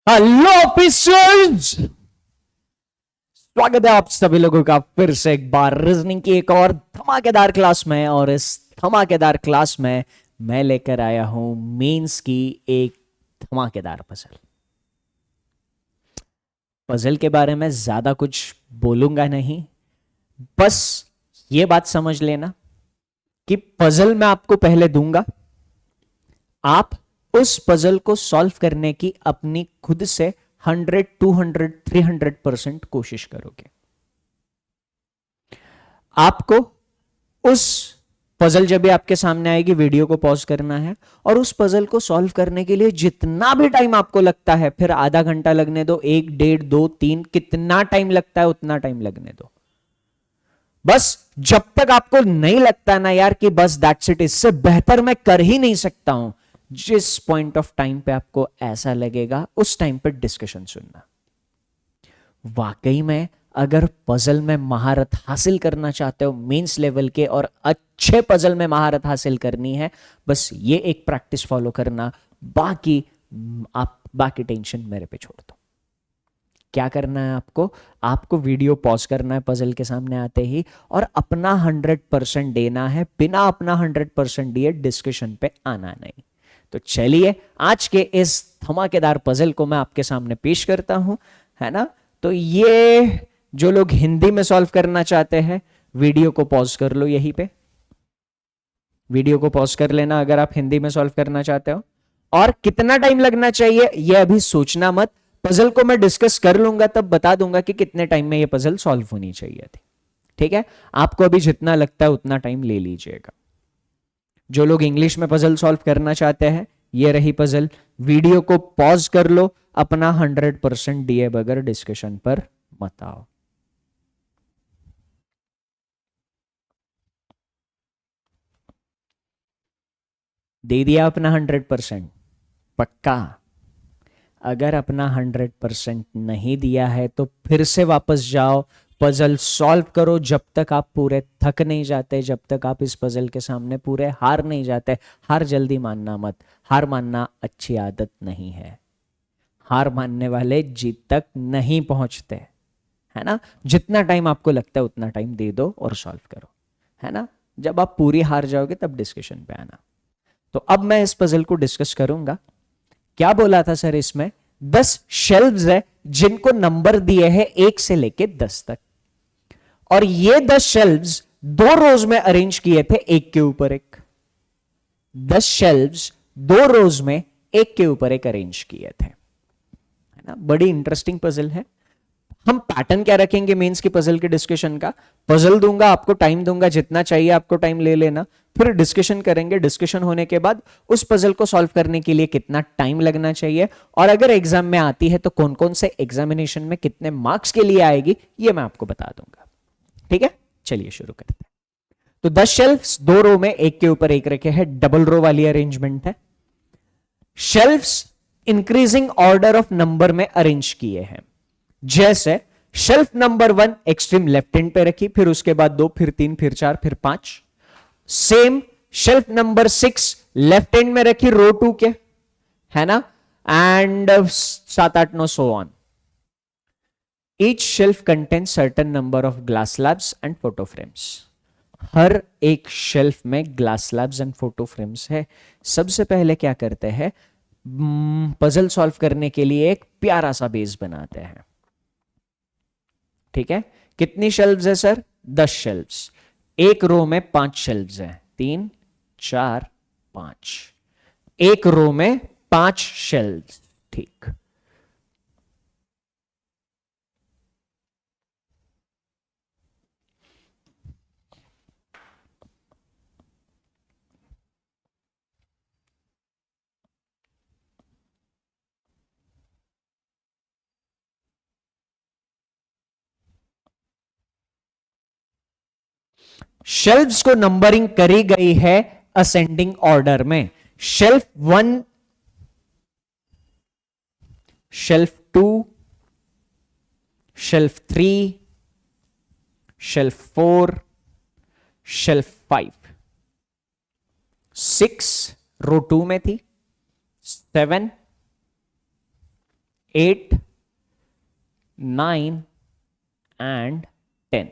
Hello officers, स्वागत है आप सभी लोगों का फिर से एक बार रीजनिंग की एक और धमाकेदार क्लास में। और इस धमाकेदार क्लास में मैं लेकर आया हूं मेंस की एक धमाकेदार पजल। पजल के बारे में ज्यादा कुछ बोलूंगा नहीं, बस ये बात समझ लेना कि पजल मैं आपको पहले दूंगा, आप उस पजल को सॉल्व करने की अपनी खुद से 100, 200, 300% कोशिश करोगे। आपको उस पजल जब भी आपके सामने आएगी वीडियो को पॉज करना है और उस पजल को सॉल्व करने के लिए जितना भी टाइम आपको लगता है, फिर आधा घंटा लगने दो, 1, 1.5, 2, 3, कितना टाइम लगता है उतना टाइम लगने दो। बस जब तक आपको नहीं लगता ना यार कि बस दैट्स इट, इससे बेहतर मैं कर ही नहीं सकता हूं, जिस पॉइंट ऑफ टाइम पे आपको ऐसा लगेगा उस टाइम पे डिस्कशन सुनना। वाकई में अगर पजल में महारत हासिल करना चाहते हो मेंस लेवल के, और अच्छे पजल में महारत हासिल करनी है, बस ये एक प्रैक्टिस फॉलो करना। बाकी आप बाकी टेंशन मेरे पे छोड़ दो। क्या करना है आपको? आपको वीडियो पॉज करना है पजल के सामने आते ही और अपना 100% देना है। बिना अपना 100% दिए डिस्कशन पे आना नहीं। तो चलिए आज के इस धमाकेदार पजल को मैं आपके सामने पेश करता हूं, है ना। तो ये जो लोग हिंदी में सॉल्व करना चाहते हैं, वीडियो को पॉज कर लो। यहीं पे वीडियो को पॉज कर लेना अगर आप हिंदी में सॉल्व करना चाहते हो। और कितना टाइम लगना चाहिए ये अभी सोचना मत, पजल को मैं डिस्कस कर लूंगा तब बता दूंगा कि कितने टाइम में ये पजल सॉल्व होनी चाहिए थी। ठीक है, आपको अभी जितना लगता है उतना टाइम ले लीजिएगा। जो लोग इंग्लिश में पजल सॉल्व करना चाहते हैं, ये रही पजल। वीडियो को पॉज कर लो, अपना 100% दिए बगैर डिस्कशन पर मत आओ। दे दिया अपना 100%? पक्का? अगर अपना 100% नहीं दिया है तो फिर से वापस जाओ, पजल सॉल्व करो। जब तक आप पूरे थक नहीं जाते, जब तक आप इस पजल के सामने पूरे हार नहीं जाते। हार जल्दी मानना मत, हार मानना अच्छी आदत नहीं है। हार मानने वाले जीत तक नहीं पहुंचते, है ना। जितना टाइम आपको लगता है उतना टाइम दे दो और सॉल्व करो, है ना। जब आप पूरी हार जाओगे तब डिस्कशन पे आना। तो अब मैं इस पजल को डिस्कस करूंगा। क्या बोला था सर इसमें? 10 शेल्व्स है जिनको नंबर दिए हैं 1 से लेके 10 तक, और ये 10 शेल्व्स 2 रोज में अरेंज किए थे, एक के ऊपर एक। 10 शेल्व्स 2 रोज में एक के ऊपर एक अरेंज किए थे, है ना। बड़ी इंटरेस्टिंग पजल है। हम पैटर्न क्या रखेंगे मेंस की पजल के डिस्कशन का? पजल दूंगा, आपको टाइम दूंगा, जितना चाहिए आपको टाइम ले लेना, फिर डिस्कशन करेंगे। डिस्कशन होने के बाद उस पजल को सॉल्व करने के लिए कितना टाइम लगना चाहिए, और अगर एग्जाम में आती है तो कौन कौन से एग्जामिनेशन में कितने मार्क्स के लिए आएगी, ये मैं आपको बता दूंगा। ठीक है, चलिए शुरू करते हैं। तो 10 शेल्फ्स 2 रो में एक के ऊपर एक रखे हैं, डबल रो वाली अरेंजमेंट है। Shelves increasing order of number में अरेंज किए हैं। जैसे shelf number 1 extreme left hand पे रखी, फिर उसके बाद 2, फिर 3, फिर 4, फिर 5। Same shelf number 6 left hand में रखी रो 2 के, है ना। And 7, 8, 9 so on. Each shelf contains certain number of glass slabs and photo frames. हर एक शेल्फ में glass slabs and photo frames है। सबसे पहले क्या करते हैं, पजल सॉल्व करने के लिए एक प्यारा सा बेस बनाते हैं। ठीक है, कितनी शेल्व्स है सर? 10 शेल्व्स। एक रो में 5 शेल्व्स हैं, 3, 4, 5। एक रो में 5 शेल्व्स। ठीक, शेल्व्स को नंबरिंग करी गई है असेंडिंग ऑर्डर में। Shelf 1, shelf 2, shelf 3, shelf 4, shelf 5। 6 रो 2 में थी, 7, 8, 9 एंड 10।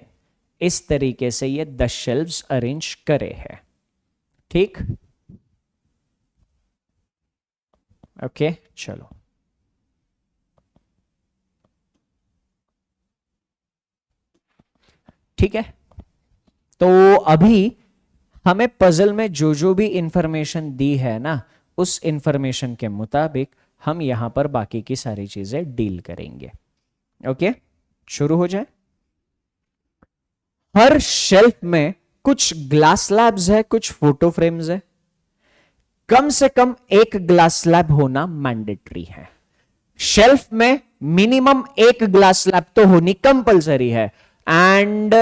इस तरीके से ये 10 शेल्व्स अरेंज करे हैं। ठीक, ओके चलो। ठीक है, तो अभी हमें पजल में जो जो भी इंफॉर्मेशन दी है ना, उस इंफॉर्मेशन के मुताबिक हम यहां पर बाकी की सारी चीजें डील करेंगे। ओके, शुरू हो जाए। हर शेल्फ में कुछ ग्लास स्लैब्स है, कुछ फोटो फ्रेम्स है। कम से कम एक ग्लास स्लैब होना मैंडेटरी है। शेल्फ में मिनिमम एक ग्लास स्लैब तो होनी कंपलसरी है। एंड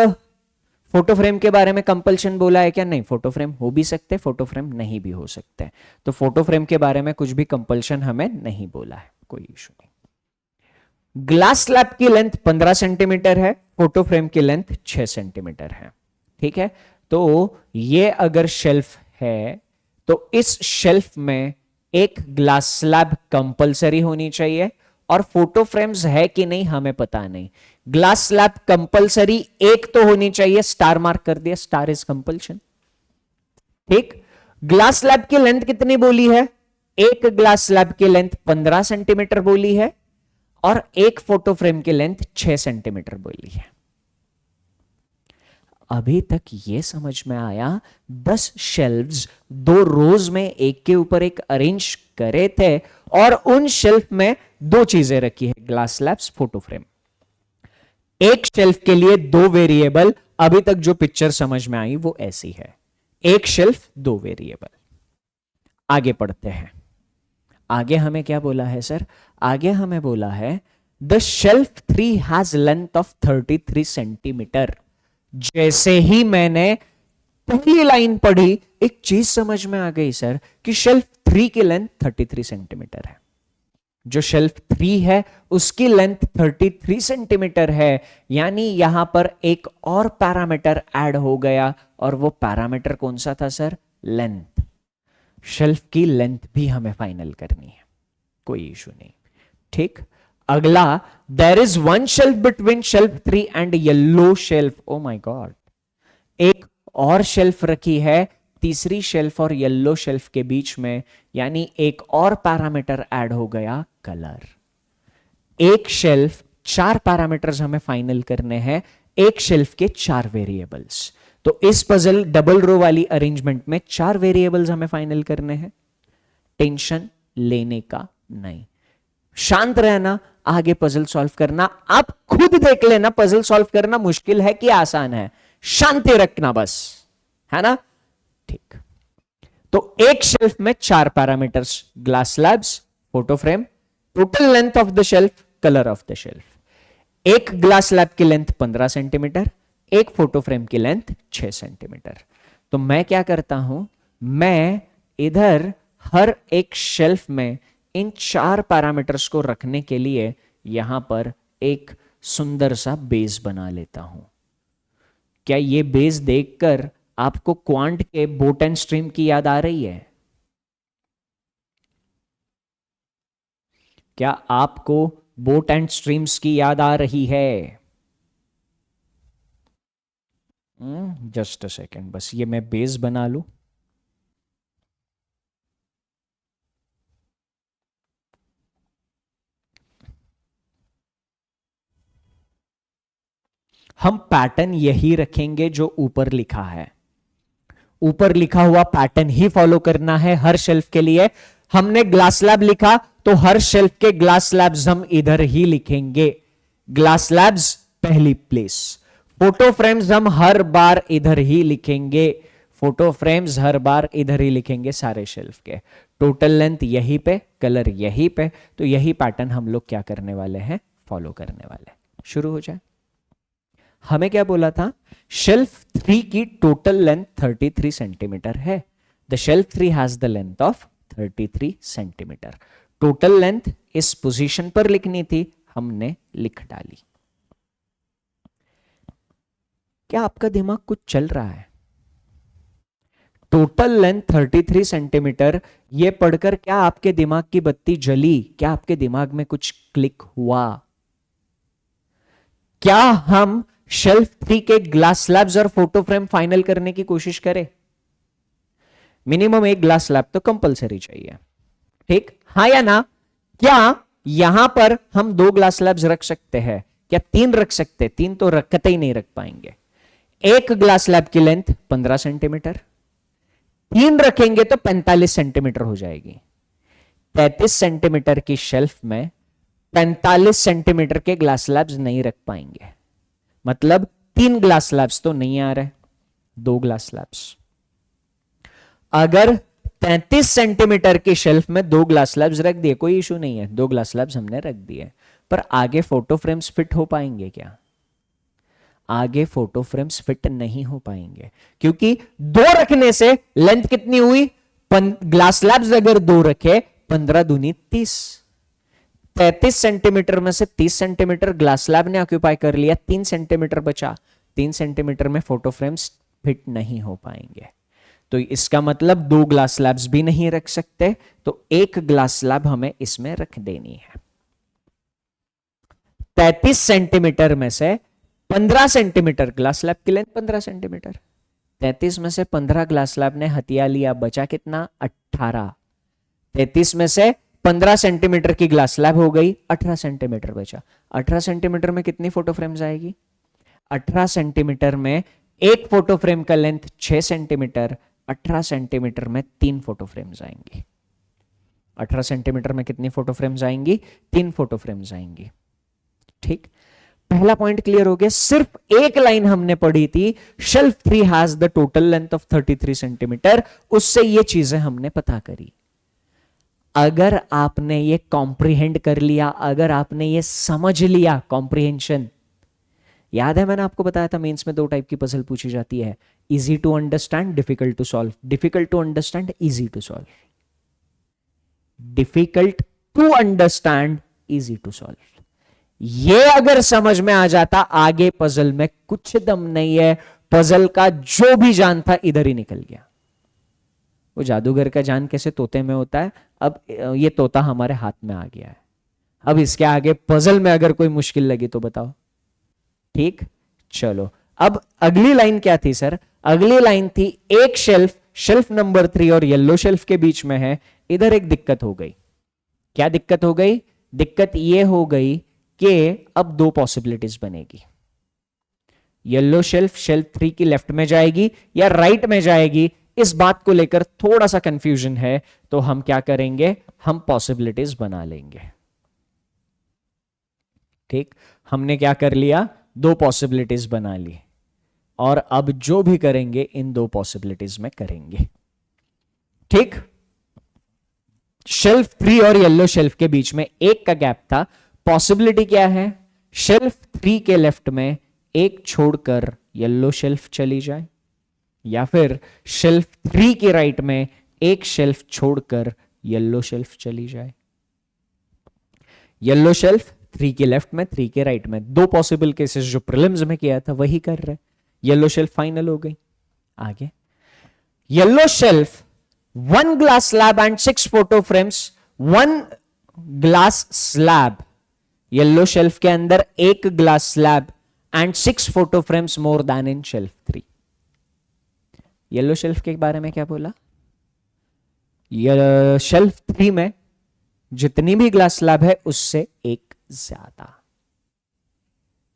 फोटो फ्रेम के बारे में कंपल्शन बोला है क्या? नहीं, फोटो फ्रेम हो भी सकते, फोटो फ्रेम नहीं भी हो सकते। तो फोटो फ्रेम के बारे में कुछ भी कंपल्शन हमें नहीं बोला है, कोई इशू नहीं। ग्लास स्लैब की लेंथ 15 सेंटीमीटर है, फोटो फ्रेम की लेंथ 6 सेंटीमीटर है। ठीक है, तो ये अगर शेल्फ है तो इस शेल्फ में एक ग्लास स्लैब कंपलसरी होनी चाहिए, और फोटो फ्रेम्स है कि नहीं हमें पता नहीं। ग्लास स्लैब कंपलसरी एक तो होनी चाहिए, स्टार मार्क कर दिया, स्टार इज कंपल्शन। ठीक, ग्लास स्लैब की लेंथ कितनी बोली है? एक ग्लास स्लैब की लेंथ 15 सेंटीमीटर बोली है, और एक फोटो फ्रेम की लेंथ 6 सेंटीमीटर बोली है। अभी तक ये समझ में आया, 10 शेल्व्स 2 रोज में एक के ऊपर एक अरेंज करे थे, और उन शेल्फ में 2 चीजें रखी है, ग्लास स्लैब्स, फोटो फ्रेम। एक शेल्फ के लिए 2 वेरिएबल। अभी तक जो पिक्चर समझ में आई वो ऐसी है, एक शेल्फ 2 वेरिएबल। आगे पढ़ते हैं। आगे हमें क्या बोला है सर? आगे हमें बोला है the shelf 3 has length of 33 centimetre. जैसे ही मैंने पहली लाइन पढ़ी, एक चीज समझ में आ गई सर कि शेल्फ 3 की लेंथ 33 सेंटीमीटर है। जो शेल्फ 3 है उसकी लेंथ 33 सेंटीमीटर है, यानी यहां पर एक और पैरामीटर ऐड हो गया, और वो पैरामीटर कौन सा था सर? लेंथ। शेल्फ की लेंथ भी हमें फाइनल करनी है, कोई इशू नहीं। ठीक, अगला, there is one shelf between shelf 3 and yellow shelf. Oh my god, एक और शेल्फ रखी है तीसरी शेल्फ और येलो शेल्फ के बीच में, यानी एक और पैरामीटर ऐड हो गया, कलर। एक शेल्फ 4 पैरामीटर्स हमें फाइनल करने हैं, एक शेल्फ के 4 वेरिएबल्स। तो इस पजल डबल रो वाली अरेंजमेंट में 4 वेरिएबल्स हमें फाइनल करने हैं। टेंशन लेने का नहीं, शांत रहना, आगे पजल सॉल्व करना। आप खुद देख लेना पजल सॉल्व करना मुश्किल है कि आसान है, शांति रखना बस, है ना? ठीक, तो एक शेल्फ में 4 parameters, glass slabs, photo frame, total length of the shelf, colour of the shelf. एक ग्लास स्लैब की लेंथ 15 सेंटीमीटर, एक फोटो फ्रेम की लेंथ 6 सेंटीमीटर। तो मैं क्या करता हूं, मैं इधर हर एक शेल्फ में इन 4 पैरामीटर्स को रखने के लिए यहां पर एक सुंदर सा बेस बना लेता हूं। क्या ये बेस देखकर आपको क्वांट के बोट एंड स्ट्रीम की याद आ रही है? क्या आपको बोट एंड स्ट्रीम्स की याद आ रही है? जस्ट अ सेकेंड, बस ये मैं बेस बना लूं। हम पैटर्न यही रखेंगे जो ऊपर लिखा है, ऊपर लिखा हुआ पैटर्न ही फॉलो करना है हर शेल्फ के लिए। हमने ग्लास स्लैब लिखा तो हर शेल्फ के ग्लास स्लैब्स हम इधर ही लिखेंगे, ग्लास स्लैब्स पहली प्लेस। फोटो फ्रेम्स हम हर बार इधर ही लिखेंगे, फोटो फ्रेम्स हर बार इधर ही लिखेंगे सारे शेल्फ के। टोटल लेंथ यहीं पे, कलर यहीं पे, तो यही पैटर्न हम लोग क्या करने वाले हैं, फॉलो करने वाले हैं। शुरू हो जाए। हमें क्या बोला था, शेल्फ 3 की टोटल लेंथ 33 सेंटीमीटर है। The shelf 3 has the length of 33 centimetre. Total length इस पोजीशन पर लिखनी थी, हमने लिख डाली। क्या आपका दिमाग कुछ चल रहा है? Total length 33 centimetre. ये पढ़कर क्या आपके दिमाग की बत्ती जली? क्या आपके दिमाग में कुछ क्लिक हुआ? क्या हम शेल्फ 3 के ग्लास स्लैब्स और फोटो फ्रेम फाइनल करने की कोशिश करें? मिनिमम एक ग्लास स्लैब तो कंपलसरी चाहिए, ठीक? हाँ या ना? क्या यहां पर हम 2 ग्लास स्लैब्स रख सकते हैं? क्या 3 रख सकते? 3 तो रखते ही नहीं रख पाएंगे। एक ग्लास स्लैब की लेंथ 15 सेंटीमीटर, 3 रखेंगे तो 45 सेंटीमीटर हो जाएगी। 33 सेंटीमीटर की शेल्फ में 45 सेंटीमीटर के ग्लास स्लैब्स नहीं रख पाएंगे। मतलब 3 ग्लास स्लैब्स तो नहीं आ रहे, 2 ग्लास स्लैब्स। अगर 33 सेंटीमीटर की शेल्फ में 2 ग्लास स्लैब्स रख दिए, कोई इशू नहीं है, 2 ग्लास स्लैब्स हमने रख दिए, पर आगे फोटो फ्रेम्स फिट हो पाएंगे क्या? आगे फोटो फ्रेम्स फिट नहीं हो पाएंगे, क्योंकि 2 रखने से लेंथ कितनी हुई? ग्लास स्लैब्स अगर 2 रखे, 15 दूनी 30, 33 सेंटीमीटर में से 30 सेंटीमीटर ग्लास स्लैब ने ऑक्यूपाई कर लिया, 3 सेंटीमीटर बचा। 3 सेंटीमीटर में फोटो फ्रेम्स फिट नहीं हो पाएंगे, तो इसका मतलब 2 ग्लास स्लैब्स भी नहीं रख सकते, तो एक ग्लास स्लैब हमें इसमें रख देनी है। 33 सेंटीमीटर में से 15 सेंटीमीटर, ग्लास स्लैब की लेंथ 15 सेंटीमीटर, 33 में से 15 ग्लास स्लैब ने हथिया लिया, बचा कितना? 18। 33 में से 15 सेंटीमीटर की ग्लास स्लैब हो गई, 18 सेंटीमीटर बचा। 18 सेंटीमीटर में कितनी फोटो फ्रेम्स आएगी? 18 सेंटीमीटर में एक फोटो फ्रेम का लेंथ 6 सेंटीमीटर, 18 सेंटीमीटर में 3 फोटो फ्रेम्स आएंगी। 18 सेंटीमीटर में कितनी फोटो फ्रेम्स आएंगी? 3 फोटो फ्रेम्स आएंगी, ठीक? पहला पॉइंट क्लियर हो गया। सिर्फ एक लाइन हमने पढ़ी थी, shelf 3 has the total length of 33 centimetre, उससे ये चीजें हमने पता करी। अगर आपने ये कॉम्प्रिहेंड कर लिया, अगर आपने ये समझ लिया, कॉम्प्रिहेंशन, याद है मैंने आपको बताया था मेंस में 2 टाइप की पजल पूछी जाती है, easy to understand, difficult to solve. Difficult to understand, easy to solve. Difficult to understand, easy to solve. ये अगर समझ में आ जाता, आगे पजल में कुछ दम नहीं है, पजल का जो भी जान था इधर ही निकल गया। वो जादूगर का जान कैसे तोते में होता है, अब ये तोता हमारे हाथ में आ गया है। अब इसके आगे पजल में अगर कोई मुश्किल लगी तो बताओ, ठीक? चलो, अब अगली लाइन क्या थी सर? अगली लाइन थी एक शेल्फ, शेल्फ नंबर 3 और येलो शेल्फ के बीच में है, इधर एक दिक्कत हो गई। क्या दिक्कत हो गई? दिक्कत ये हो गई कि अब 2 पॉसिबिलिटीज बनेगी। येलो शेल्फ शेल्फ 3 की लेफ्ट में जाएगी या राइट में जाएगी, इस बात को लेकर थोड़ा सा कंफ्यूजन है, तो हम क्या करेंगे? हम पॉसिबिलिटीज बना लेंगे, ठीक? हमने क्या कर लिया? 2 पॉसिबिलिटीज बना ली, और अब जो भी करेंगे इन 2 पॉसिबिलिटीज में करेंगे, ठीक? शेल्फ 3 और येलो शेल्फ के बीच में एक का गैप था। पॉसिबिलिटी क्या है? शेल्फ 3 के लेफ्ट में एक छोड़कर येलो शेल्फ चली जाए, या फिर शेल्फ 3 के राइट में एक शेल्फ छोड़कर येलो शेल्फ चली जाए। येलो शेल्फ 3 के लेफ्ट में, 3 के राइट में, 2 पॉसिबल केसेस जो प्रीलिम्स में किया था वही कर रहे। येलो शेल्फ फाइनल हो गई। आगे yellow shelf 1 glass slab and 6 photo frames, 1 glass slab, yellow shelf के अंदर एक glass slab and 6 photo frames more then in shelf 3। Yellow shelf के बारे में क्या बोला? शेल्फ 3 में जितनी भी ग्लास स्लैब है उससे एक ज्यादा।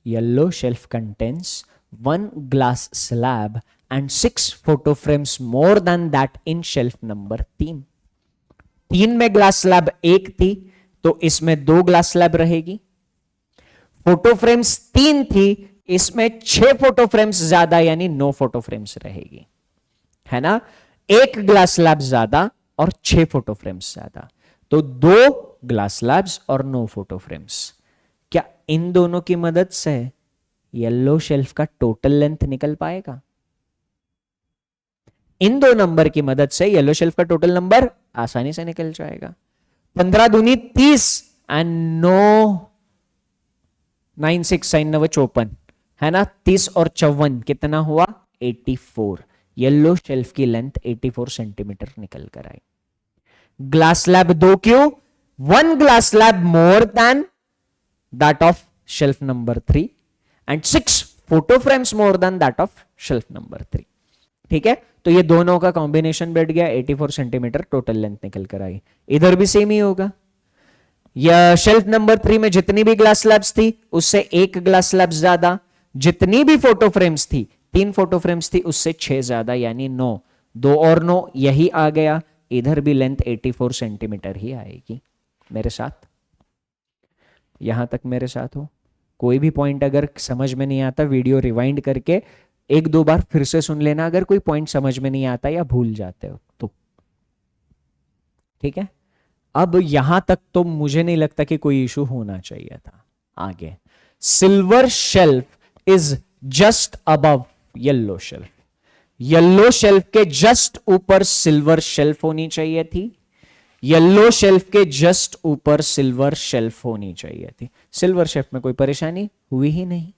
Yellow shelf contains 1 glass slab and 6 photo frames more than that in shelf number 3। 3 में ग्लास स्लैब 1 थी तो इसमें 2 ग्लास स्लैब रहेगी। फोटो फ्रेम्स 3 थी, इसमें 6 फोटो फ्रेम्स ज्यादा यानी 9 फोटो फ्रेम्स रहेगी, है ना? 1 ग्लास स्लैब ज्यादा और 6 फोटो फ्रेम्स ज्यादा, तो 2 ग्लास स्लैब्स और 9 फोटो फ्रेम्स। क्या इन दोनों की मदद से येलो शेल्फ का टोटल लेंथ निकल पाएगा? इन 2 नंबर की मदद से येलो शेल्फ का टोटल नंबर आसानी से निकल जाएगा। 15 दूनी 30 एंड 9 9 6 54, है ना? 30 और 54 कितना हुआ? 84। येलो शेल्फ की लेंथ 84 सेंटीमीटर निकल कर आई। ग्लास स्लैब 2 क्यों? 1 glass slab more than that of shelf number 3 and 6 photo frames more than that of shelf number 3। ठीक है, तो ये दोनों का कॉम्बिनेशन बैठ गया, 84 सेंटीमीटर टोटल लेंथ निकल कर आई। इधर भी सेम ही होगा, या शेल्फ नंबर 3 में जितनी भी ग्लास स्लैब्स थी उससे एक ग्लास स्लैब ज्यादा, जितनी भी फोटो फ्रेम्स थी 3 फोटो फ्रेम्स थी उससे 6 ज्यादा, यानी 9, 2 और 9 यही आ गया। इधर भी लेंथ 84 सेंटीमीटर ही आएगी। मेरे साथ, यहां तक मेरे साथ हो? कोई भी पॉइंट अगर समझ में नहीं आता वीडियो रिवाइंड करके 1-2 बार फिर से सुन लेना, अगर कोई पॉइंट समझ में नहीं आता या भूल जाते हो तो। ठीक है, अब यहां तक तो मुझे नहीं लगता कि कोई इशू होना चाहिए था। आगे, silver shelf is just above yellow shelf. Yellow shelf के जस्ट ऊपर सिल्वर शेल्फ होनी चाहिए थी, येलो शेल्फ के जस्ट ऊपर सिल्वर शेल्फ होनी चाहिए थी। सिल्वर शेल्फ में कोई परेशानी हुई ही नहीं।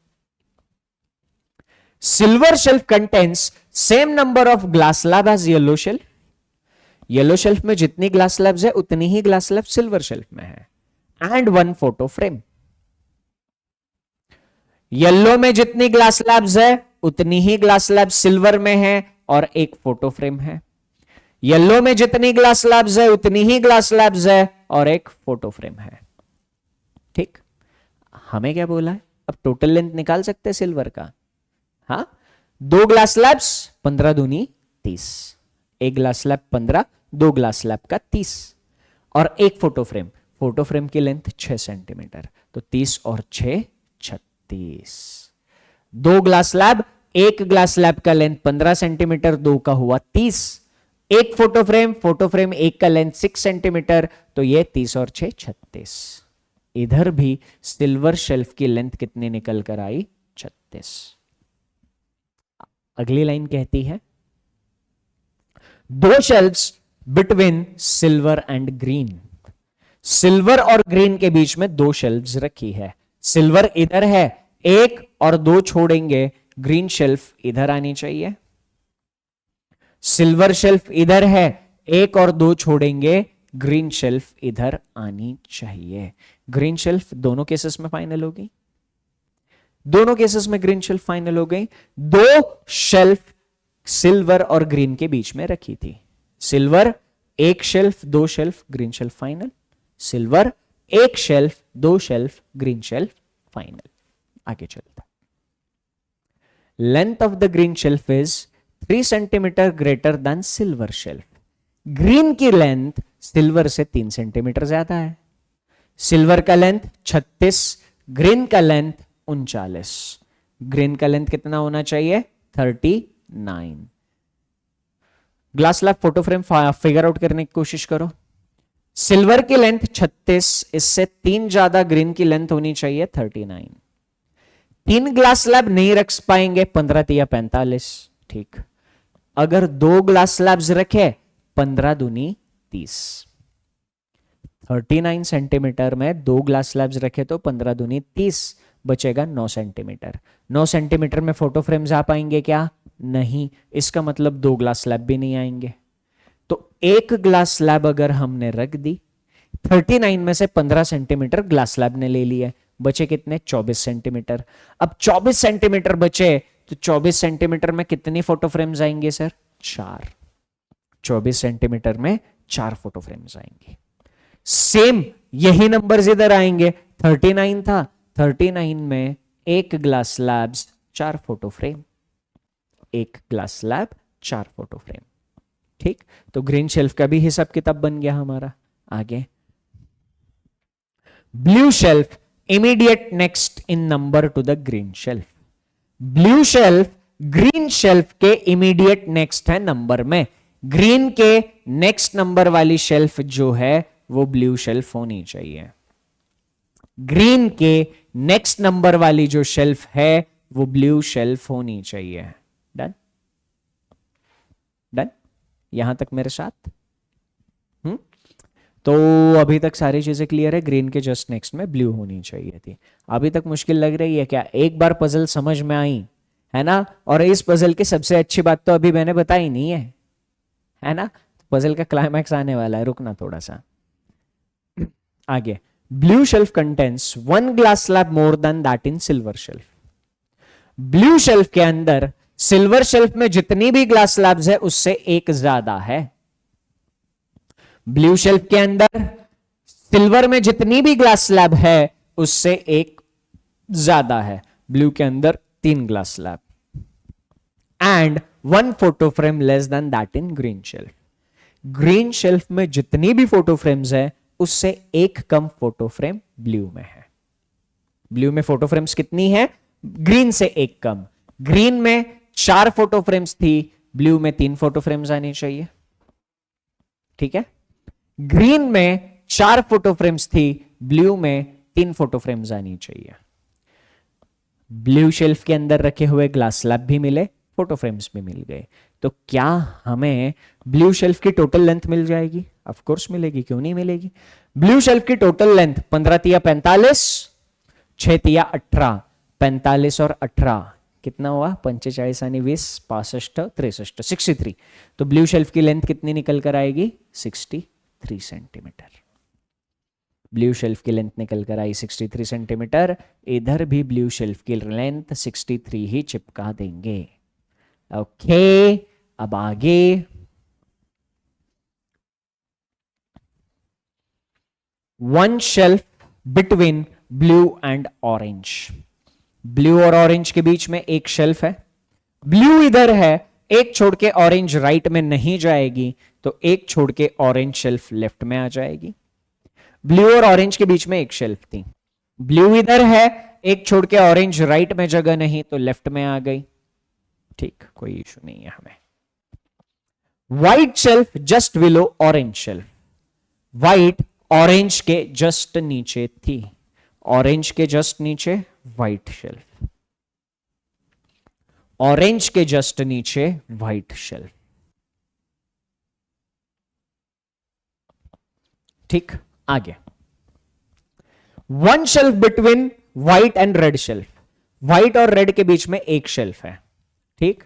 Silver shelf contains same number of glass slab as yellow shelf. Yellow shelf में जितनी ग्लास स्लैब्स है उतनी ही ग्लास स्लैब सिल्वर शेल्फ में है एंड 1 फोटो फ्रेम। येलो में जितनी ग्लास स्लैब्स है उतनी ही ग्लास स्लैब सिल्वर में है और एक फोटो फ्रेम है। येलो में जितनी ग्लास स्लैब्स है उतनी ही ग्लास स्लैब्स है और एक फोटो फ्रेम है। ठीक, हमें क्या बोला है? अब टोटल लेंथ निकाल सकते हैं सिल्वर का। हाँ, 2 ग्लास स्लैब्स 15 दूनी 30, एक ग्लास स्लैब 15, 2 ग्लास स्लैब का 30 और एक फोटो फ्रेम। फोटो फ्रेम की लेंथ 6 सेंटीमीटर, तो 30 और 6 36। 2 ग्लास स्लैब, एक ग्लास स्लैब का लेंथ 15 सेंटीमीटर, 2 का हुआ 30। एक फोटो फ्रेम एक का लेंथ 6 सेंटीमीटर, तो ये 30 और 6 36। इधर भी सिल्वर शेल्फ की लेंथ कितनी निकल कर आई? 36। अगली लाइन कहती है 2 shelves between silver and green. Silver और ग्रीन के बीच में 2 शेल्फ्स रखी है। सिल्वर इधर है, 1 और 2 छोड़ेंगे, ग्रीन शेल्फ इधर आनी चाहिए। सिल्वर शेल्फ इधर है, 1 और 2 छोड़ेंगे, ग्रीन शेल्फ इधर आनी चाहिए। ग्रीन शेल्फ दोनों केसेस में फाइनल होगी, दोनों केसेस में ग्रीन शेल्फ फाइनल हो गई। 2 शेल्फ सिल्वर और ग्रीन के बीच में रखी थी। Silver 1 shelf 2 shelf, green shelf final. Silver 1 shelf 2 shelf, green shelf final. आगे चलता, length of the green shelf is 3 centimetre greater than silver shelf. Green की लेंथ सिल्वर से 3 सेंटीमीटर ज्यादा है। सिल्वर का लेंथ 36, ग्रीन का लेंथ 39। ग्रीन का length कितना होना चाहिए? 39। Glass slab photo frame figure out करने की कोशिश करो। सिल्वर की लेंथ 36, इससे 3 ज्यादा ग्रीन की लेंथ होनी चाहिए 39। 3 ग्लास स्लैब नहीं रख पाएंगे, 15 या 45। ठीक, अगर 2 ग्लास स्लैब्स रखे 15 दूनी 30। 39 सेंटीमीटर में 2 ग्लास स्लैब्स रखे तो 15 दूनी 30, बचेगा 9 सेंटीमीटर। 9 सेंटीमीटर में फोटो फ्रेम्स आ पाएंगे क्या? नहीं, इसका मतलब 2 ग्लास स्लैब भी नहीं आएंगे। तो 1 ग्लास स्लैब अगर हमने रख दी, 39 में से 15 सेंटीमीटर ग्लास स्लैब ने ले लिए, बचे कितने? 24 सेंटीमीटर। अब 24 सेंटीमीटर बचे तो 24 सेंटीमीटर में कितनी फोटो फ्रेम्स आएंगे सर? 4। 24 सेंटीमीटर में 4 फोटो फ्रेम्स आएंगे। सेम यही नंबर्स इधर आएंगे। 39 था, 39 में 1 glass slabs 4 photo frame, 1 glass slab 4 photo frame. ठीक, तो ग्रीन शेल्फ का भी हिसाब किताब बन गया हमारा। आगे, blue shelf immediate next in number two the green shelf. Blue shelf green shelf के इमीडिएट नेक्स्ट है नंबर में। ग्रीन के नेक्स्ट नंबर वाली शेल्फ जो है वो ब्लू शेल्फ होनी चाहिए। ग्रीन के नेक्स्ट नंबर वाली जो शेल्फ है वो ब्लू शेल्फ होनी चाहिए। डन? डन? यहां तक मेरे साथ? तो अभी तक सारी चीजें क्लियर है। ग्रीन के जस्ट नेक्स्ट में ब्लू होनी चाहिए थी। अभी तक मुश्किल लग रही है क्या? एक बार पजल समझ में आई, है ना। और इस पजल की सबसे अच्छी बात तो अभी मैंने बताई नहीं है ना। पजल का क्लाइमैक्स आने वाला है, रुकना थोड़ा सा। आगे, blue shelf contents 1 glass slab more than that in silver shelf. Blue shelf के अंदर सिल्वर शेल्फ में जितनी भी ग्लास स्लैब्स है उससे एक ज्यादा है। ब्लू शेल्फ के अंदर सिल्वर में जितनी भी ग्लास स्लैब है उससे एक ज्यादा है। ब्लू के अंदर 3 glass slab and 1 photo frame less than that in green shelf. Green shelf में जितनी भी फोटो फ्रेम्स है उससे एक कम फोटो फ्रेम ब्लू में है। ब्लू में फोटो फ्रेम्स कितनी है? ग्रीन से एक कम। ग्रीन में 4 फोटो फ्रेम्स थी, ब्लू में 3 फोटो फ्रेम्स आनी चाहिए। ठीक है, ग्रीन में 4 फोटो फ्रेम्स थी, ब्लू में 3 फोटो फ्रेम्स आनी चाहिए। ब्लू शेल्फ के अंदर रखे हुए ग्लास स्लैब भी मिले, फोटो फ्रेम्स भी मिल गए। तो क्या हमें ब्लू शेल्फ की टोटल लेंथ मिल जाएगी? ऑफ कोर्स मिलेगी, क्यों नहीं मिलेगी। ब्लू शेल्फ की टोटल लेंथ 15 तिया 45, 6 तिया 18, 45 और 18 कितना हुआ? 45 यानी 20, 65 63, 63। तो ब्लू शेल्फ की लेंथ कितनी निकल कर आएगी? 63 सेंटीमीटर। ब्लू शेल्फ की लेंथ निकल कर आई 63 सेंटीमीटर। इधर भी ब्लू शेल्फ की लेंथ 63 ही चिपका देंगे। ओके, अब आगे one shelf between blue and orange. Blue और ऑरेंज के बीच में एक शेल्फ है। ब्लू इधर है, एक छोड़ के ऑरेंज राइट में नहीं जाएगी, तो एक छोड़ के ऑरेंज शेल्फ लेफ्ट में आ जाएगी। ब्लू और ऑरेंज के बीच में एक शेल्फ थी। ब्लू इधर है, एक छोड़ के ऑरेंज राइट में जगह नहीं, तो लेफ्ट में आ गई। ठीक, कोई इशू नहीं है हमें। White shelf just below orange shelf. White orange के जस्ट नीचे थी, ऑरेंज के जस्ट नीचे व्हाइट शेल्फ, ऑरेंज के जस्ट नीचे व्हाइट शेल्फ। ठीक, आगे one shelf between white and red shelf. White और रेड के बीच में एक शेल्फ है। ठीक,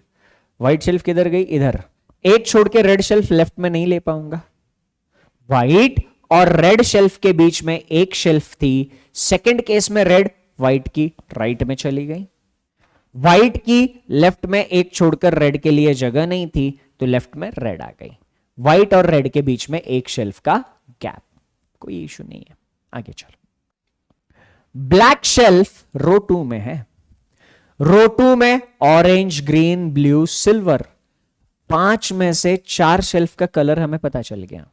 व्हाइट शेल्फ किधर गई? इधर। एक छोड़ के रेड शेल्फ लेफ्ट में नहीं ले पाऊंगा। व्हाइट और रेड शेल्फ के बीच में एक शेल्फ थी। सेकंड केस में रेड व्हाइट की राइट में चली गई। व्हाइट की लेफ्ट में एक छोड़कर रेड के लिए जगह नहीं थी, तो लेफ्ट में रेड आ गई। व्हाइट और रेड के बीच में एक शेल्फ का गैप, कोई इशू नहीं है। आगे चलो। ब्लैक शेल्फ रो 2 में है। रो 2 में ऑरेंज, ग्रीन, ब्लू, सिल्वर, 5 में से 4 शेल्फ का कलर हमें पता चल गया।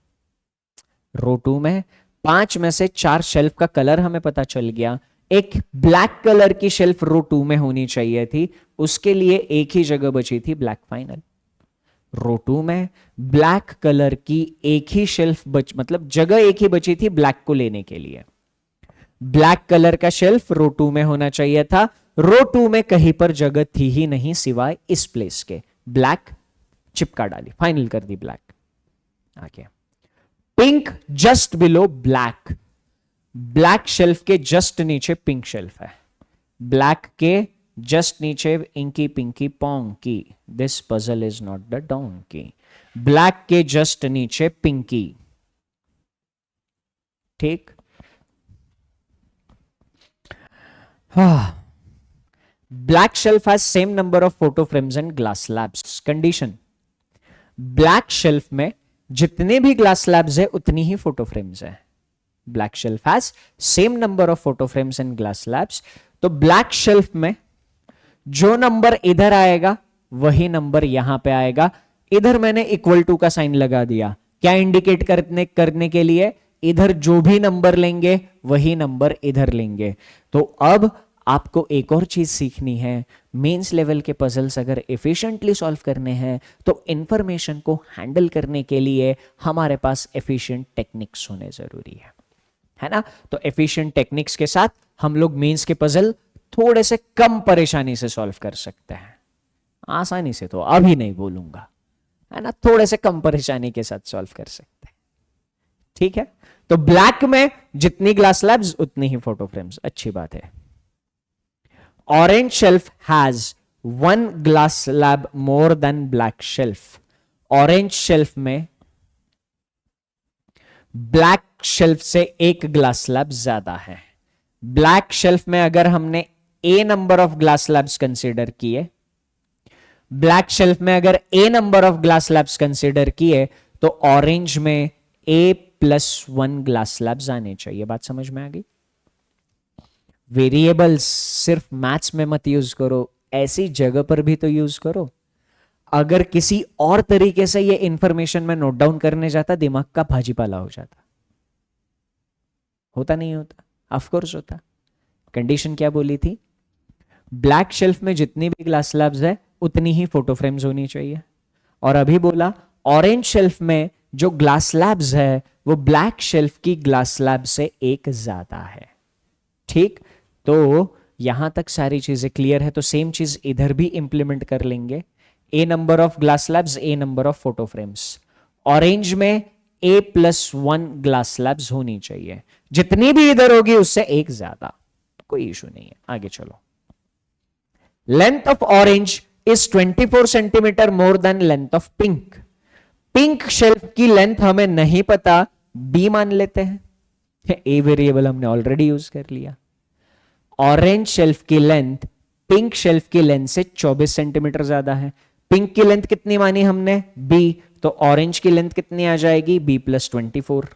रो 2 में 5 में से 4 शेल्फ का कलर हमें पता चल गया। एक ब्लैक कलर की शेल्फ रो 2 में होनी चाहिए थी, उसके लिए एक ही जगह बची थी, ब्लैक फाइनल। रो 2 में ब्लैक कलर की एक ही शेल्फ मतलब जगह एक ही बची थी ब्लैक को लेने के लिए। ब्लैक कलर का शेल्फ रो 2 में होना चाहिए था। रो 2 में कहीं पर जगह थी ही नहीं सिवाय इस प्लेस के। ब्लैक चिपका डाली, फाइनल कर दी ब्लैक। आगे pink just below black. Black shelf के जस्ट नीचे पिंक शेल्फ है। ब्लैक के जस्ट नीचे inky pinky ponky. This puzzle is not the donkey. Black के जस्ट नीचे पिंकी। ठीक, black shelf has same number of photo frames and glass slabs. Condition, black shelf में जितने भी ग्लास स्लैब्स है उतनी ही फोटो फ्रेम्स है। Black shelf has same number of photo frames and glass slabs. तो ब्लैक शेल्फ में जो नंबर इधर आएगा वही नंबर यहां पे आएगा। इधर मैंने इक्वल टू का साइन लगा दिया, क्या इंडिकेट करने के लिए? इधर जो भी नंबर लेंगे वही नंबर इधर लेंगे। तो अब आपको एक और चीज सीखनी है। मेंस लेवल के पजल्स अगर एफिशिएंटली सॉल्व करने हैं तो इंफॉर्मेशन को हैंडल करने के लिए हमारे पास एफिशिएंट टेक्निक्स होने जरूरी है ना। तो एफिशिएंट टेक्निक्स के साथ हम लोग मेंस के पजल थोड़े से कम परेशानी से सॉल्व कर सकते हैं। आसानी से तो अभी नहीं बोलूंगा, है ना, थोड़े से कम परेशानी के साथ सॉल्व कर सकते हैं। ठीक है, तो ब्लैक में जितनी ग्लास स्लैब्स उतनी ही फोटो फ्रेम्स, अच्छी बात है। Orange shelf has 1 glass slab more than black shelf. Orange shelf में ब्लैक शेल्फ से 1 ग्लास स्लैब ज्यादा है। ब्लैक शेल्फ में अगर हमने a number of glass slabs consider किए, ब्लैक शेल्फ में अगर a number of glass slabs consider किए, तो ऑरेंज में A+1 ग्लास स्लैब्स आने चाहिए। बात समझ में आ गई? वेरिएबल्स सिर्फ मैथ्स में मत यूज करो, ऐसी जगह पर भी तो यूज करो। अगर किसी और तरीके से ये इंफॉर्मेशन में नोट डाउन करने जाता, दिमाग का भाजीपाला हो जाता। होता नहीं होता? ऑफ कोर्स होता। कंडीशन क्या बोली थी? ब्लैक शेल्फ में जितनी भी ग्लास स्लैब्स है उतनी ही फोटो फ्रेम्स होनी चाहिए। और अभी बोला ऑरेंज शेल्फ में जो ग्लास स्लैब्स है वो ब्लैक शेल्फ की ग्लास स्लैब से 1 ज्यादा है। ठीक, तो यहां तक सारी चीजें क्लियर है। तो सेम चीज इधर भी इंप्लीमेंट कर लेंगे। A number of glass slabs, a number of photo frames. Orange में A+1 ग्लास स्लैब्स होनी चाहिए, जितनी भी इधर होगी उससे 1 ज्यादा, कोई इशू नहीं है। आगे चलो। Length of orange is 24 centimetre more then length of pink. Pink shelf की लेंथ हमें नहीं पता, बी मान लेते हैं। ए वेरिएबल हमने ऑलरेडी यूज कर लिया। ऑरेंज शेल्फ की लेंथ पिंक शेल्फ की लेंथ से 24 सेंटीमीटर ज्यादा है। पिंक की लेंथ कितनी मानी हमने? बी। तो ऑरेंज की लेंथ कितनी आ जाएगी? B+24,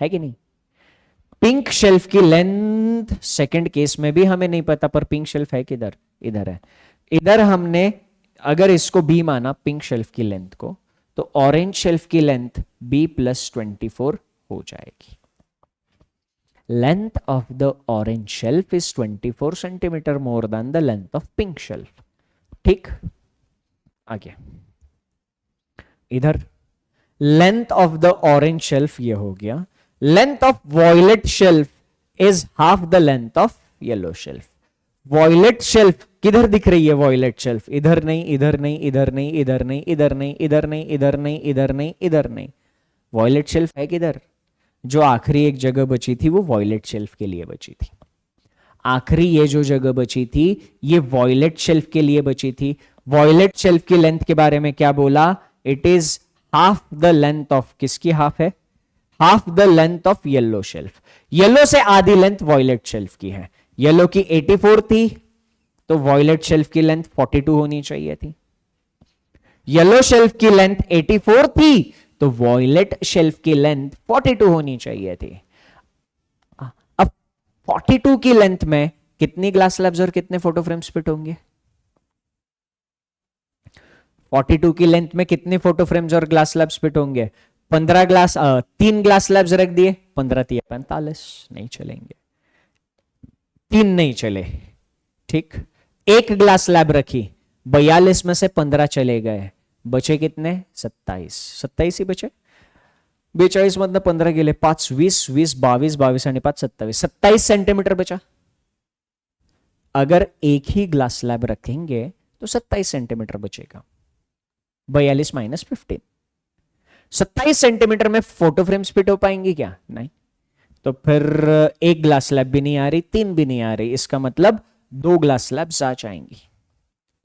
है कि नहीं? पिंक शेल्फ की लेंथ सेकंड केस में भी हमें नहीं पता, पर पिंक शेल्फ है किधर? इधर है। इधर हमने अगर इसको बी माना पिंक शेल्फ की लेंथ को, तो ऑरेंज शेल्फ की लेंथ B+24 हो जाएगी। Length of the orange shelf is 24 centimetre more than the length of pink shelf. ठीक, आगे इधर length of the orange shelf ये हो गया। Length of violet shelf is half the length of yellow shelf. Violet shelf किधर दिख रही है? वॉयलेट शेल्फ इधर नहीं, इधर नहीं, इधर नहीं, इधर नहीं, इधर नहीं, इधर नहीं, इधर नहीं, इधर नहीं, इधर नहीं। वॉयलेट शेल्फ है किधर? जो आखिरी एक जगह बची थी वो वॉयलेट शेल्फ के लिए बची थी। आखिरी ये जो जगह बची थी ये वॉयलेट शेल्फ के लिए बची थी। वॉयलेट शेल्फ की लेंथ के बारे में क्या बोला? It is half the length of, किसकी हाफ है? Half the length of yellow shelf. Yellow से आधी लेंथ वॉयलेट शेल्फ की है। येलो की 84 थी, तो वॉयलेट शेल्फ की लेंथ 42 होनी चाहिए थी। येलो शेल्फ की लेंथ 84 थी, तो वॉयलेट शेल्फ की लेंथ 42 होनी चाहिए थी। अब 42 की लेंथ में कितनी ग्लास स्लैब्स और कितने फोटो फ्रेम्स फिट होंगे? 42 की लेंथ में कितने फोटो फ्रेम्स और ग्लास स्लैब्स फिट होंगे? 3 ग्लास स्लैब्स रख दिए, 15 3 45, नहीं चलेंगे। 3 नहीं चले। ठीक, 1 ग्लास स्लैब रखी, 42 में से 15 चले गए, बचे कितने? 27 ही बचे। 42 मतलब 15 के लिए 5 20 20 22 22 आणि 5 27 27 सेंटीमीटर बचा। अगर एक ही ग्लास स्लैब रखेंगे तो 27 सेंटीमीटर बचेगा। 42 माइनस 15, 27 सेंटीमीटर में फोटो फ्रेम्स फिट हो पाएंगी क्या? नहीं। तो फिर 1 ग्लास स्लैब भी नहीं आ रही, 3 भी नहीं आ रही, इसका मतलब 2 ग्लास स्लैब्स आ जाएंगी।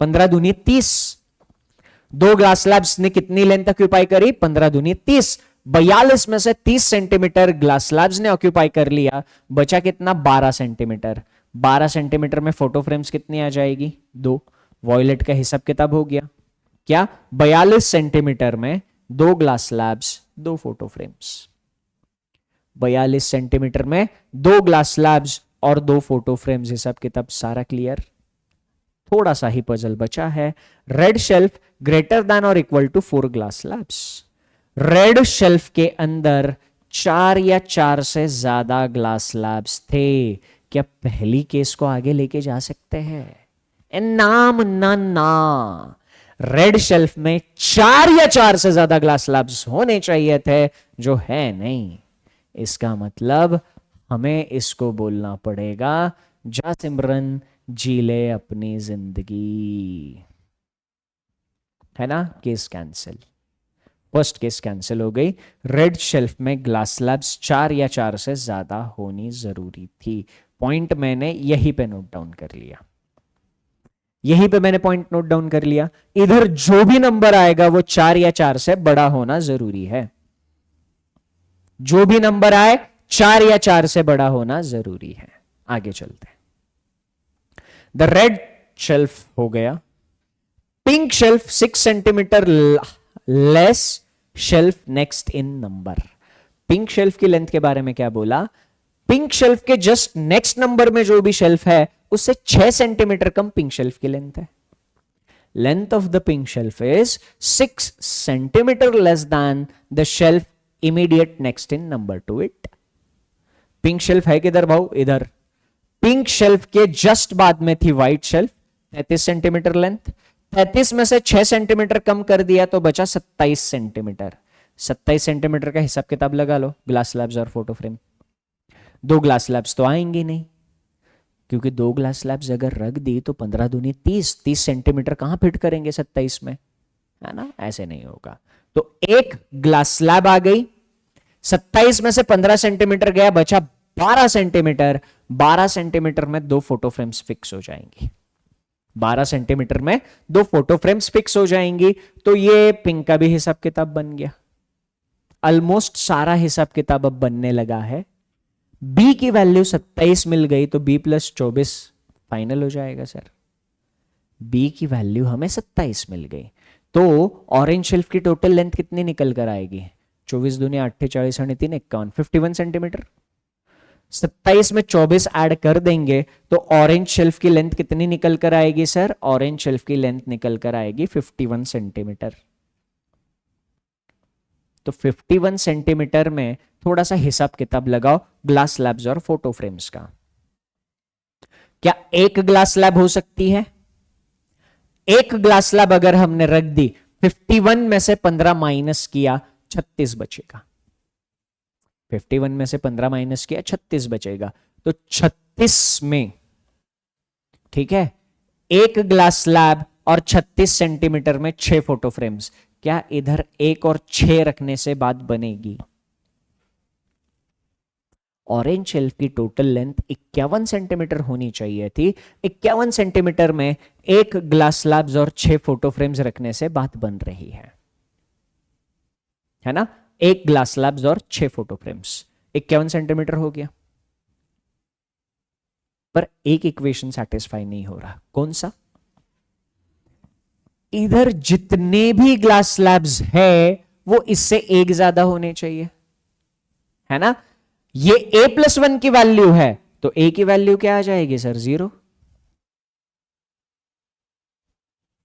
15 दूनी 30। 2 ग्लास स्लैब्स ने कितनी लेंथ ऑक्यूपाई करी? 15 दूनी 30। 42 में से 30 सेंटीमीटर ग्लास स्लैब्स ने ऑक्यूपाई कर लिया, बचा कितना? 12 सेंटीमीटर। 12 सेंटीमीटर में फोटो फ्रेम्स कितनी आ जाएगी? 2। वॉयलेट का हिसाब किताब हो गया क्या? 42 सेंटीमीटर में 2 glass slabs, 2 photo frames. 42 centimetre में 2 ग्लास स्लैब्स और 2 फोटो फ्रेम्स, हिसाब किताब सारा क्लियर। थोड़ा सा ही पजल बचा है। रेड शेल्फ ग्रेटर देन और equal to 4 glass slabs. Red shelf के अंदर 4 या 4 से ज्यादा ग्लास स्लैब्स थे। क्या पहली केस को आगे लेके जा सकते हैं? नाम ना ना। रेड शेल्फ में 4 या 4 से ज्यादा ग्लास स्लैब्स होने चाहिए थे, जो है नहीं। इसका मतलब हमें इसको बोलना पड़ेगा, जा सिमरन जी ले अपनी जिंदगी, है ना? Case cancel. First case cancel हो गई। रेड शेल्फ में ग्लास स्लैब्स 4 या 4 से ज्यादा होनी जरूरी थी। पॉइंट मैंने यहीं पे नोट डाउन कर लिया। यहीं पे मैंने पॉइंट नोट डाउन कर लिया। इधर जो भी नंबर आएगा वो 4 या 4 से बड़ा होना जरूरी है। जो भी नंबर आए 4 या 4 से बड़ा होना जरूरी है। आगे चलते हैं। द रेड शेल्फ हो गया। Pink shelf 6 centimetre less shelf next in number. Pink shelf की लेंथ के बारे में क्या बोला? पिंक शेल्फ के जस्ट नेक्स्ट नंबर में जो भी शेल्फ है उससे 6 सेंटीमीटर कम पिंक शेल्फ की लेंथ है। Length of the pink shelf is 6 centimetre less than the shelf immediate next in number two it. Pink shelf है किधर भाऊ? इधर। पिंक शेल्फ के जस्ट बाद में थी व्हाइट शेल्फ, 33 सेंटीमीटर लेंथ। 33 में से 6 सेंटीमीटर कम कर दिया तो बचा 27 सेंटीमीटर। 27 सेंटीमीटर का हिसाब किताब लगा लो। ग्लास स्लैब्स और फोटो फ्रेम, 2 ग्लास स्लैब्स तो आएंगे नहीं, क्योंकि 2 ग्लास स्लैब्स अगर रख दी तो 15 दूनी 30 सेंटीमीटर कहां फिट करेंगे 27 में, है ना? ऐसे नहीं होगा। तो एक ग्लास स्लैब आ गई, 27 में से 15 सेंटीमीटर गया, बचा 12 सेंटीमीटर। 12 सेंटीमीटर में 2 फोटो फ्रेम्स फिक्स हो जाएंगी। 12 सेंटीमीटर में 2 फोटो फ्रेम्स फिक्स हो जाएंगी। तो ये पिंक का भी हिसाब किताब बन गया। ऑलमोस्ट सारा हिसाब किताब अब बनने लगा है। बी की वैल्यू 27 मिल गई तो बी प्लस 24 फाइनल हो जाएगा सर। बी की वैल्यू हमें 27 मिल गई तो ऑरेंज शेल्फ की टोटल लेंथ कितनी निकल कर आएगी? 24 दूनी 48 और 3 51, 51 सेंटीमीटर। 27 में 24 ऐड कर देंगे तो ऑरेंज शेल्फ की लेंथ कितनी निकल कर आएगी सर? ऑरेंज शेल्फ की लेंथ निकल कर आएगी 51 सेंटीमीटर। तो 51 सेंटीमीटर में थोड़ा सा हिसाब किताब लगाओ ग्लास स्लैब्स और फोटो फ्रेम्स का। क्या एक ग्लास स्लैब हो सकती है? एक ग्लास स्लैब अगर हमने रख दी, 51 में से 15 माइनस किया, 36 बचेगा। 51 में से 15 माइनस किया, 36 बचेगा। तो 36 में, ठीक है, एक ग्लास स्लैब और 36 सेंटीमीटर में 6 फोटो फ्रेम्स। क्या इधर 1 और 6 रखने से बात बनेगी? ऑरेंज शेल्फ की टोटल लेंथ 51 सेंटीमीटर होनी चाहिए थी। 51 सेंटीमीटर में 1 ग्लास स्लैब्स और 6 फोटो फ्रेम्स रखने से बात बन रही है ना? 1 ग्लास स्लैब्स और 6 फोटो फ्रेम्स, 51 सेंटीमीटर हो गया। पर एक इक्वेशन सेटिस्फाई नहीं हो रहा। कौन सा? इधर जितने भी ग्लास स्लैब्स है वो इससे 1 ज्यादा होने चाहिए, है ना? ये a+1 की वैल्यू है तो a की वैल्यू क्या आ जाएगी सर? 0।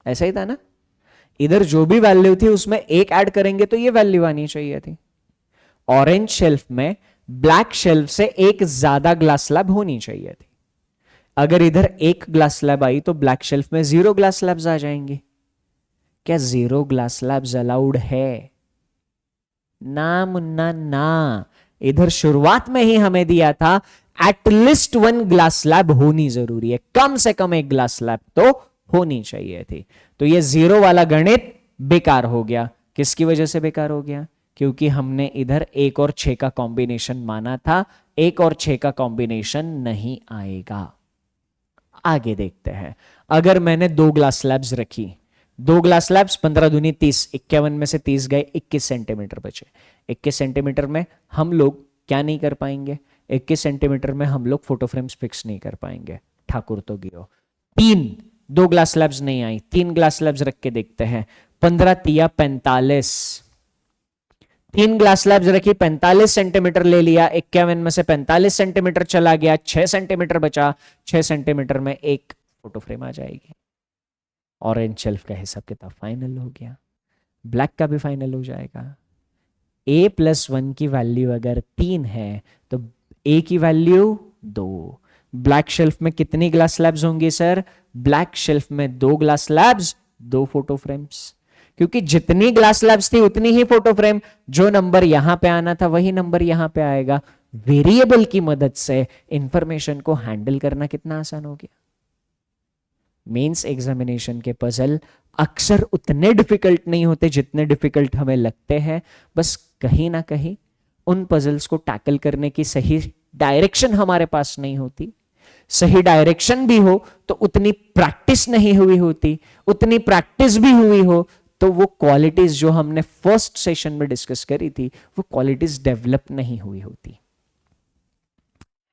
ऐसा ही था ना? इधर जो भी वैल्यू थी उसमें 1 ऐड करेंगे तो ये वैल्यू आनी चाहिए थी। ऑरेंज शेल्फ में ब्लैक शेल्फ से 1 ज्यादा ग्लास स्लैब होनी चाहिए थी। अगर इधर 1 ग्लास स्लैब आई तो ब्लैक शेल्फ में 0 ग्लास स्लैब्स आ जाएंगे। क्या 0 ग्लास स्लैब्स अलाउड है? ना मुन्ना ना। इधर शुरुआत में ही हमें दिया था एटलीस्ट 1 ग्लास स्लैब होनी जरूरी है, कम से कम 1 ग्लास स्लैब तो होनी चाहिए थी। तो ये 0 वाला गणित बेकार हो गया। किसकी वजह से बेकार हो गया? क्योंकि हमने इधर 1 और 6 का कॉम्बिनेशन माना था। 1 और 6 का कॉम्बिनेशन नहीं आएगा। आगे देखते हैं। अगर मैंने 2 ग्लास स्लैब्स रखी, 2 ग्लास स्लैब्स, 15 दूनी 30, 51 में से 30 गए, 21 सेंटीमीटर बचे। 21 सेंटीमीटर में हम लोग क्या नहीं कर पाएंगे? 21 सेंटीमीटर में हम लोग फोटो फ्रेम्स फिक्स नहीं कर पाएंगे। ठाकुर तो गिरो। 2 ग्लास स्लैब्स नहीं आई, 3 ग्लास स्लैब्स रख के देखते हैं। 15 तिया 45, 3 ग्लास स्लैब्स रखी, 45 सेंटीमीटर ले लिया। 51 में से 45 सेंटीमीटर चला गया, 6 सेंटीमीटर बचा। 6 सेंटीमीटर में 1 फोटो फ्रेम आ जाएगी। ऑरेंज शेल्फ का हिसाब किताब फाइनल हो गया। ब्लैक का भी फाइनल हो जाएगा। a+1 की वैल्यू अगर 3 है तो a की वैल्यू 2। ब्लैक शेल्फ में कितनी ग्लास स्लैब्स होंगी सर? ब्लैक शेल्फ में 2 ग्लास स्लैब्स, 2 फोटो फ्रेम्स। क्योंकि जितनी ग्लास स्लैब्स थी उतनी ही फोटो फ्रेम। जो नंबर यहां पे आना था वही नंबर यहां पे आएगा। वेरिएबल की मदद से इंफॉर्मेशन को हैंडल करना कितना आसान हो गया। मेंस एग्जामिनेशन के पजल अक्सर उतने डिफिकल्ट नहीं होते जितने डिफिकल्ट हमें लगते हैं। बस कहीं ना कहीं उन पजल्स को टैकल करने की सही डायरेक्शन हमारे पास नहीं होती। सही डायरेक्शन भी हो तो उतनी प्रैक्टिस नहीं हुई होती, उतनी प्रैक्टिस भी हुई हो तो वो क्वालिटीज जो हमने फर्स्ट सेशन में डिस्कस करी थी वो क्वालिटीज डेवलप नहीं हुई होती,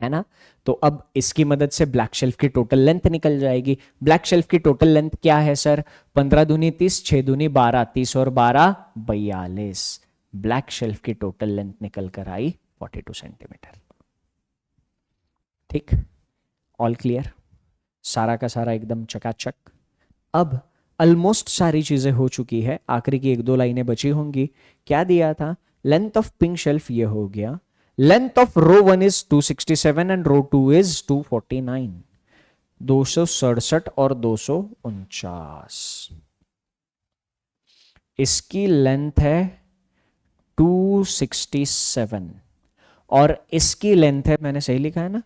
है ना। तो अब इसकी मदद से ब्लैक शेल्फ की टोटल लेंथ निकल जाएगी। ब्लैक शेल्फ की टोटल लेंथ क्या है सर? 15 दूनी 30, 6 दूनी 12, 30 और 12 42। ब्लैक शेल्फ की टोटल लेंथ निकल कर आई 42 सेंटीमीटर। ठीक, ऑल क्लियर, सारा का सारा एकदम चकाचक। अब ऑलमोस्ट सारी चीजें हो चुकी है, आखिरी की 1-2 लाइनें बची होंगी। क्या दिया था? लेंथ ऑफ पिंक शेल्फ ये हो गया, length of row 1 is 267 and row 2 is 249, 267 और 249। इसकी लेंथ है 267 और इसकी लेंथ है, मैंने सही लिखा है ना,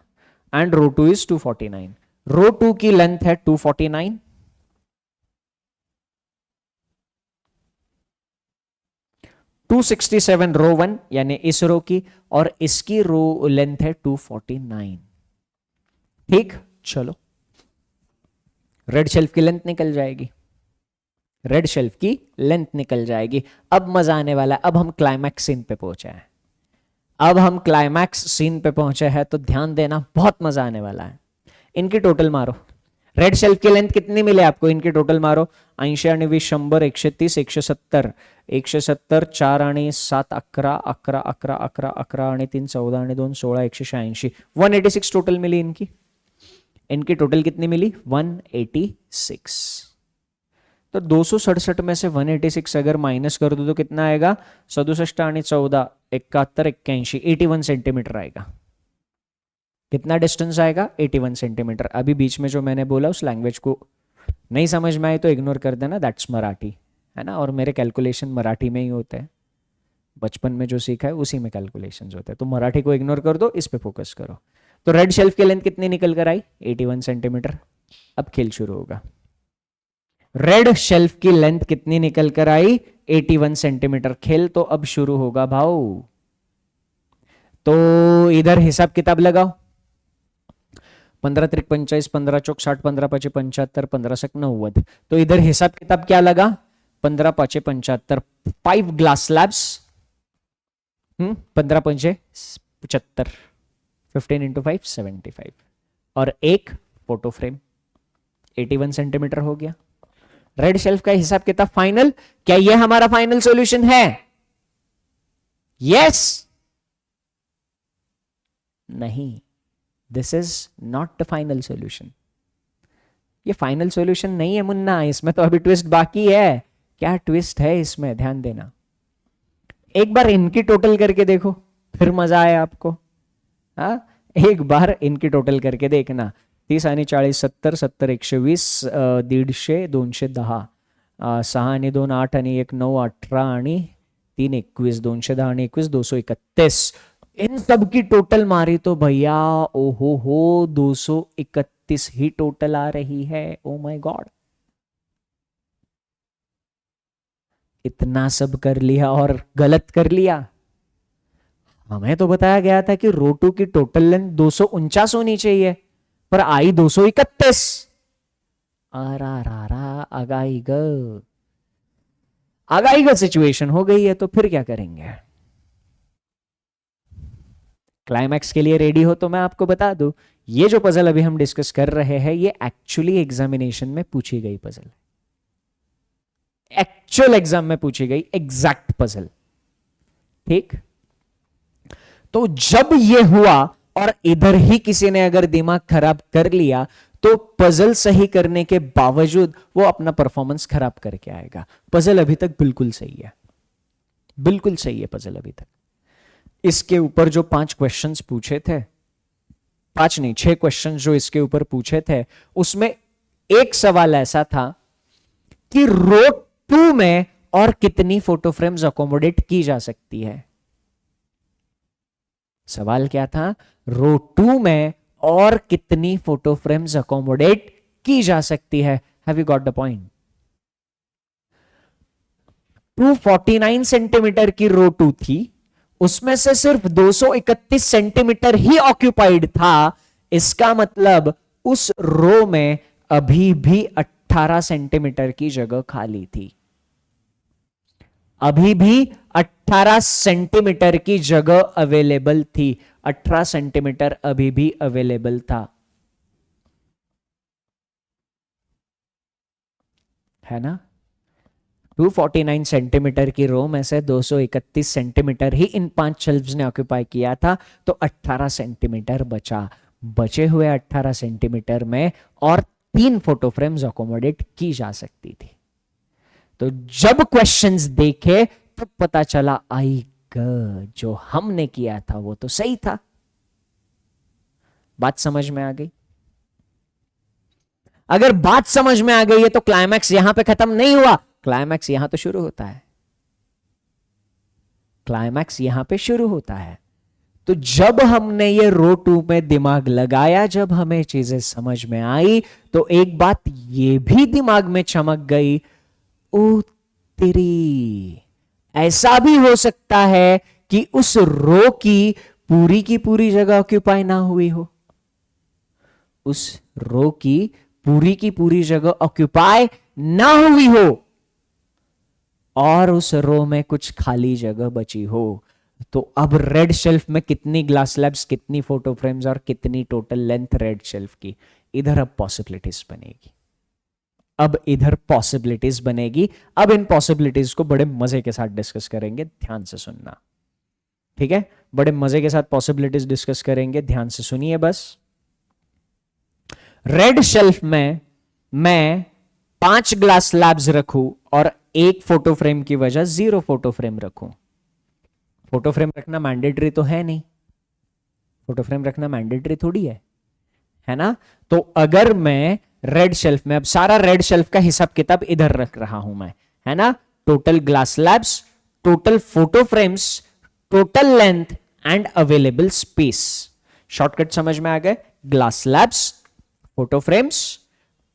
एंड रो 2 इज 249। रो 2 की लेंथ है 249, टू 267 रो 1 यानी इस रो की, और इसकी रो लेंथ है 249। ठीक, चलो रेड शेल्फ की लेंथ निकल जाएगी, रेड शेल्फ की लेंथ निकल जाएगी। अब मजा आने वाला है, अब हम क्लाइमैक्स सीन पे पहुंचे हैं, अब हम क्लाइमैक्स सीन पे पहुंचे हैं, तो ध्यान देना, बहुत मजा आने वाला है। इनकी टोटल मारो, रेड शेल्फ की लेंथ कितनी मिले आपको, इनकी टोटल मारो। 80 आणि 20 100 130 170 170 4 आणि 7 11 11 11 11 11 आणि 3 14 आणि 2 16 186 186 टोटल मिली इनकी। इनकी टोटल कितनी मिली? 186। तो 267 में से 186 अगर माइनस कर दो तो कितना आएगा? 67 आणि 14 71 81 81 सेंटीमीटर आएगा। कितना डिस्टेंस आएगा? 81 सेंटीमीटर। अभी बीच में जो मैंने बोला उस लैंग्वेज को नहीं समझ में आए तो इग्नोर कर देना, दैट्स मराठी, है ना। और मेरे कैलकुलेशन मराठी में ही होते हैं, बचपन में जो सीखा है उसी में कैलकुलेशंस होते हैं, तो मराठी को इग्नोर कर दो, इस पे फोकस करो। तो रेड शेल्फ की लेंथ कितनी निकल कर आई? 81 सेंटीमीटर। अब खेल शुरू होगा। रेड शेल्फ की लेंथ कितनी निकल कर आई? 81 सेंटीमीटर। खेल तो अब शुरू होगा भाऊ। तो इधर हिसाब किताब लगाओ, 15 त्रिक 45, 15 चौक 60, 15 पाँचे 75, 15 सक 90। तो इधर हिसाब किताब क्या लगा? 15 पाँचे 75, 5 ग्लास स्लैब्स, 15 पंचे 75, 15 इंटू 5 75, और एक फोटो फ्रेम। 81 सेंटीमीटर हो गया। रेड शेल्फ का हिसाब किताब फाइनल। क्या यह हमारा फाइनल सॉल्यूशन है? यस? नहीं, this is not the final solution. ये फाइनल सॉल्यूशन नहीं है मुन्ना, इसमें तो अभी ट्विस्ट बाकी है। क्या ट्विस्ट है इसमें, ध्यान देना। एक बार इनकी टोटल करके देखो, फिर मजा आए आपको। हाँ, एक बार इनकी टोटल करके देखना। 30 आणि 40 70 70 120 150 210 6 आणि 2 8 आणि 1 9 18 आणि 3 21 210 आणि 21 231। इन सब की टोटल मारी तो भैया ओहो हो 231 ही टोटल आ रही है। ओ माय गॉड, इतना सब कर लिया और गलत कर लिया। हमें तो बताया गया था कि रो 2 की टोटल लेंथ 249 होनी चाहिए, पर आई 231। आगाई ग सिचुएशन हो गई है, तो फिर क्या करेंगे? क्लाइमैक्स के लिए रेडी हो तो मैं आपको बता दूं, ये जो पजल अभी हम डिस्कस कर रहे हैं ये एक्चुअली एग्जामिनेशन में पूछी गई पजल है, एक्चुअल एग्जाम में पूछी गई एग्जैक्ट पजल। ठीक, तो जब ये हुआ और इधर ही किसी ने अगर दिमाग खराब कर लिया तो पजल सही करने के बावजूद वो अपना परफॉर्मेंस खराब करके आएगा। पजल अभी तक बिल्कुल सही है, बिल्कुल सही है पजल अभी तक। इसके ऊपर जो 5 क्वेश्चंस पूछे थे, 5 नहीं 6 क्वेश्चंस जो इसके ऊपर पूछे थे, उसमें एक सवाल ऐसा था कि रो 2 में और कितनी फोटो फ्रेम्स अकोमोडेट की जा सकती है। सवाल क्या था? रो 2 में और कितनी फोटो फ्रेम्स अकोमोडेट की जा सकती है। Have you got the point? 249 centimetre की रो 2 थी, उसमें से सिर्फ 231 सेंटीमीटर ही ऑक्यूपाइड था, इसका मतलब उस रो में अभी भी 18 सेंटीमीटर की जगह खाली थी, अभी भी 18 सेंटीमीटर की जगह अवेलेबल थी, 18 सेंटीमीटर अभी भी अवेलेबल था, है ना। 249 सेंटीमीटर की रो में से 231 सेंटीमीटर ही इन 5 शेल्फ्स ने ऑक्यूपाई किया था, तो 18 सेंटीमीटर बचा। बचे हुए 18 सेंटीमीटर में और 3 फोटो फ्रेम्स अकोमोडेट की जा सकती थी। तो जब क्वेश्चंस देखे तब पता चला, आई गॉड, जो हमने किया था वो तो सही था। बात समझ में आ गई? अगर बात समझ में आ गई है तो क्लाइमैक्स यहां पे खत्म नहीं हुआ, क्लाइमैक्स यहां तो शुरू होता है, क्लाइमैक्स यहां पे शुरू होता है। तो जब हमने ये रो 2 में दिमाग लगाया, जब हमें चीजें समझ में आई, तो एक बात ये भी दिमाग में चमक गई, ओ तेरी, ऐसा भी हो सकता है कि उस रो की पूरी जगह ऑक्यूपाई ना हुई हो, उस रो की पूरी जगह ऑक्यूपाई ना हुई हो और उस रो में कुछ खाली जगह बची हो। तो अब रेड शेल्फ में कितनी ग्लास स्लैब्स, कितनी फोटो फ्रेम्स और कितनी टोटल लेंथ रेड शेल्फ की, इधर अब पॉसिबिलिटीज बनेगी, अब इधर पॉसिबिलिटीज बनेगी। अब इन पॉसिबिलिटीज को बड़े मजे के साथ डिस्कस करेंगे, ध्यान से सुनना, ठीक है। बड़े मजे के साथ पॉसिबिलिटीज डिस्कस करेंगे, ध्यान से सुनिए बस। रेड शेल्फ में मैं 5 ग्लास स्लैब्स रखूं और एक फोटो फ्रेम की वजह 0 फोटो फ्रेम रखूं। फोटो फ्रेम रखना मैंडेटरी तो है नहीं, फोटो फ्रेम रखना मैंडेटरी थोड़ी है ना। तो अगर मैं रेड शेल्फ में, अब सारा रेड शेल्फ का हिसाब किताब इधर रख रहा हूं मैं, है ना, total glass slabs, total photo frames, total length and available space. Shortcut समझ में आ गए? Glass slabs, photo frames,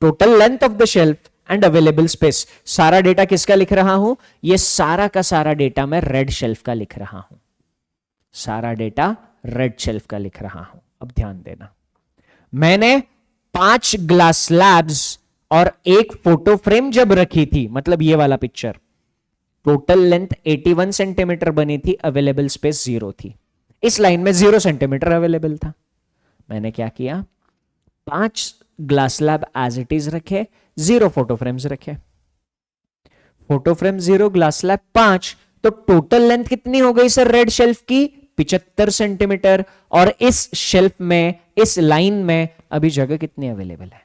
total length of the shelf and available space. सारा डेटा किसका लिख रहा हूं? ये सारा का सारा डेटा मैं रेड शेल्फ का लिख रहा हूं, सारा डेटा रेड शेल्फ का लिख रहा हूं। अब ध्यान देना, मैंने 5 ग्लास स्लैब्स और एक फोटो फ्रेम जब रखी थी, मतलब ये वाला पिक्चर, टोटल लेंथ 81 सेंटीमीटर बनी थी, अवेलेबल स्पेस 0 थी। इस लाइन में 0 सेंटीमीटर अवेलेबल था। मैंने क्या किया, 5 glass slab as it is रखे, 0 फोटो फ्रेम्स रखे, फोटो फ्रेम 0, ग्लास स्लैब 5, तो टोटल लेंथ कितनी हो गई सर रेड शेल्फ की? 75 सेंटीमीटर। और इस शेल्फ में, इस लाइन में अभी जगह कितनी अवेलेबल है?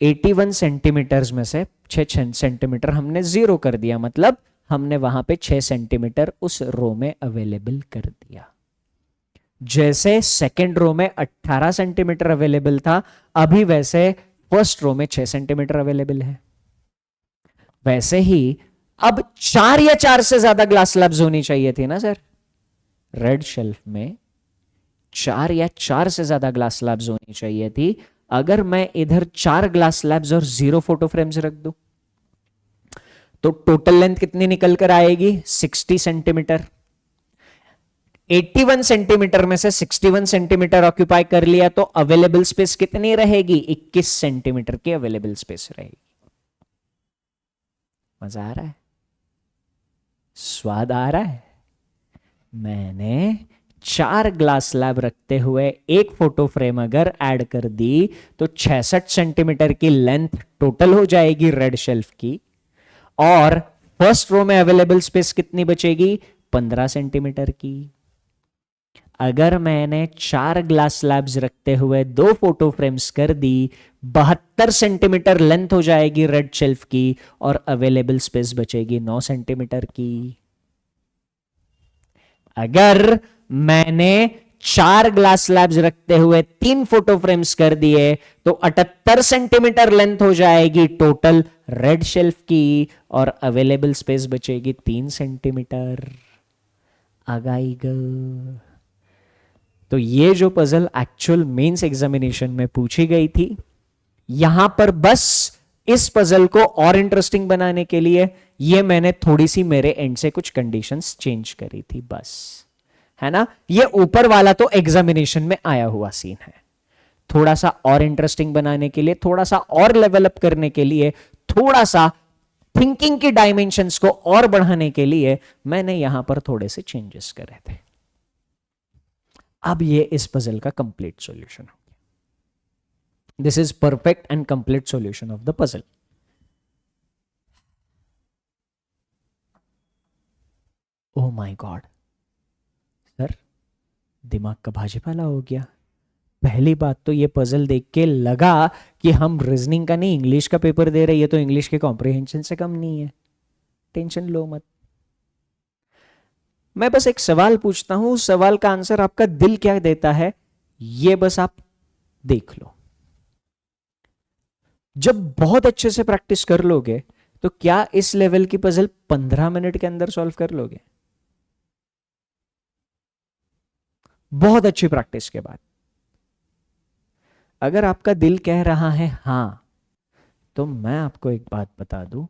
81 सेंटीमीटर में से 6 सेंटीमीटर हमने 0 कर दिया, मतलब हमने वहां पे 6 सेंटीमीटर उस रो में अवेलेबल कर दिया। जैसे सेकेंड रो में 18 सेंटीमीटर अवेलेबल था, अभी वैसे फर्स्ट रो में 6 सेंटीमीटर अवेलेबल है। वैसे ही अब 4 या 4 से ज्यादा ग्लास स्लैब्स होनी चाहिए थी ना सर, रेड शेल्फ में 4 या 4 से ज्यादा ग्लास स्लैब्स होनी चाहिए थी। अगर मैं इधर 4 ग्लास स्लैब्स और 0 फोटो फ्रेम्स रख दूं, तो टोटल लेंथ कितनी निकल कर आएगी? 60 सेंटीमीटर। 81 सेंटीमीटर में से 61 सेंटीमीटर ऑक्यूपाई कर लिया, तो अवेलेबल स्पेस कितनी रहेगी? 21 सेंटीमीटर की अवेलेबल स्पेस रहेगी। मजा आ रहा है? स्वाद आ रहा है? मैंने 4 ग्लास स्लैब रखते हुए एक फोटो फ्रेम अगर ऐड कर दी, तो 66 सेंटीमीटर की लेंथ टोटल हो जाएगी रेड शेल्फ की, और फर्स्ट रो में अवेलेबल स्पेस कितनी बचेगी? 15 सेंटीमीटर की। अगर मैंने 4 ग्लास स्लैब्स रखते हुए 2 फोटो फ्रेम्स कर दी, 72 सेंटीमीटर लेंथ हो जाएगी रेड शेल्फ की, और अवेलेबल स्पेस बचेगी 9 सेंटीमीटर की। अगर मैंने 4 ग्लास स्लैब्स रखते हुए 3 फोटो फ्रेम्स कर दिए, तो 78 सेंटीमीटर लेंथ हो जाएगी टोटल रेड शेल्फ की, और अवेलेबल स्पेस बचेगी 3 सेंटीमीटर। आगाईगा। तो ये जो पजल एक्चुअल मेंस एग्जामिनेशन में पूछी गई थी, यहां पर बस इस पजल को और इंटरेस्टिंग बनाने के लिए ये मैंने थोड़ी सी मेरे एंड से कुछ कंडीशंस चेंज करी थी, बस, है ना। ये ऊपर वाला तो एग्जामिनेशन में आया हुआ सीन है। थोड़ा सा और इंटरेस्टिंग बनाने के लिए, थोड़ा सा और लेवल अप करने के लिए, थोड़ा सा थिंकिंग की डायमेंशंस को और बढ़ाने के लिए मैंने यहां पर थोड़े से चेंजेस करे थे। अब ये इस पजल का कंप्लीट सॉल्यूशन हो गया। This is perfect and complete solution of the puzzle. O my God sir, दिमाग का भाजीपाला हो गया। पहली बात तो ये पजल देख के लगा कि हम रीजनिंग का नहीं इंग्लिश का पेपर दे रहे हैं, ये तो इंग्लिश के कॉम्प्रिहेंशन से कम नहीं है। टेंशन लो मत। मैं बस एक सवाल पूछता हूं, उस सवाल का आंसर आपका दिल क्या देता है ये बस आप देख लो। जब बहुत अच्छे से प्रैक्टिस कर लोगे तो क्या इस लेवल की पजल 15 मिनट के अंदर सॉल्व कर लोगे? बहुत अच्छी प्रैक्टिस के बाद। अगर आपका दिल कह रहा है हां, तो मैं आपको एक बात बता दूं,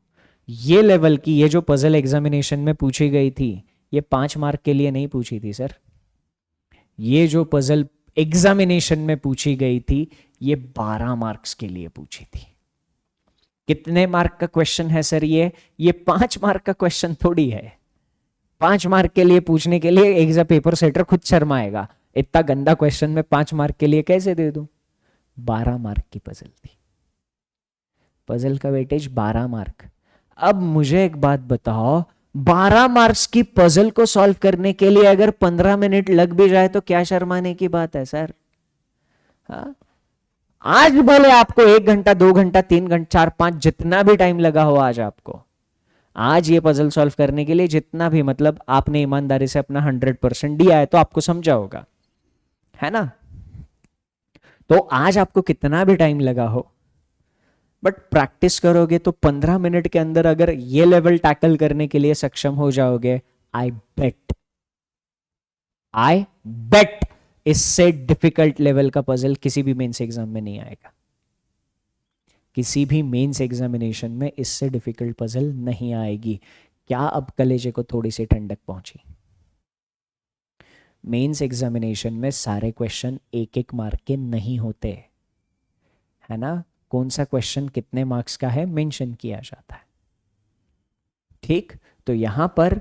ये लेवल की ये जो पजल एग्जामिनेशन में पूछी गई थी, ये 5 मार्क के लिए नहीं पूछी थी सर। ये जो पजल एग्जामिनेशन में पूछी गई थी, ये 12 मार्क्स के लिए पूछी थी। कितने मार्क का क्वेश्चन है सर ये 5 मार्क का क्वेश्चन थोड़ी है। 5 मार्क के लिए पूछने के लिए एग्जाम पेपर सेटर खुद शर्माएगा, इतना गंदा क्वेश्चन में 5 मार्क के लिए कैसे दे दूं। 12 मार्क की पजल थी, पजल का वेटेज 12 मार्क। अब मुझे एक बात बताओ, 12 मार्क्स की पजल को सॉल्व करने के लिए अगर 15 मिनट लग भी जाए तो क्या शर्माने की बात है सर? हाँ, आज भले आपको 1 घंटा 2 घंटा 3 घंटा 4 5 जितना भी टाइम लगा हो, आज आपको आज ये पजल सॉल्व करने के लिए जितना भी, मतलब आपने ईमानदारी से अपना 100% दिया है तो आपको समझा होगा, है ना। तो आज आपको कितना भी टाइम लगा हो, बट प्रैक्टिस करोगे तो 15 मिनट के अंदर अगर ये लेवल टैकल करने के लिए सक्षम हो जाओगे, आई बेट इससे डिफिकल्ट लेवल का पजल किसी भी मेंस एग्जाम में नहीं आएगा। किसी भी मेंस एग्जामिनेशन में इससे डिफिकल्ट पजल नहीं आएगी। क्या अब कलेजे को थोड़ी सी ठंडक पहुंची? मेंस एग्जामिनेशन में सारे क्वेश्चन 1-1 मार्क के नहीं होते, है ना। कौन सा क्वेश्चन कितने मार्क्स का है मेंशन किया जाता है, ठीक। तो यहां पर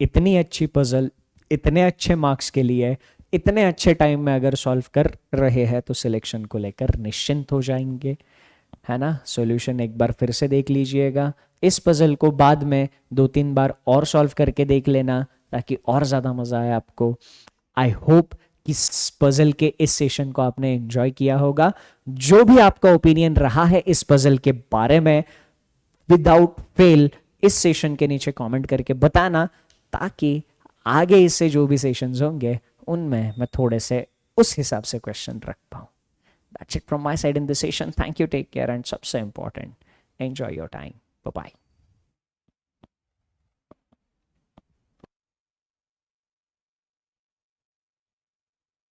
इतनी अच्छी पजल इतने अच्छे मार्क्स के लिए इतने अच्छे टाइम में अगर सॉल्व कर रहे हैं तो सिलेक्शन को लेकर निश्चिंत हो जाएंगे, है ना। सॉल्यूशन एक बार फिर से देख लीजिएगा। इस पजल को बाद में 2-3 बार और सॉल्व करके देख लेना ताकि और ज़्यादा मज़ा आए आपको। आई होप कि इस पजल के इस सेशन को आपने एंजॉय किया होगा। जो भी आपका ओपिनियन रहा है इस पजल के बारे में, विदाउट फेल इस सेशन के नीचे कमेंट करके बताना, ताकि आगे इससे जो भी सेशंस होंगे उनमें मैं थोड़े से उस हिसाब से क्वेश्चन रख पाऊँ। That's it from my side in this session. Thank you, take care, and सबसे important, enjoy your time. Bye bye.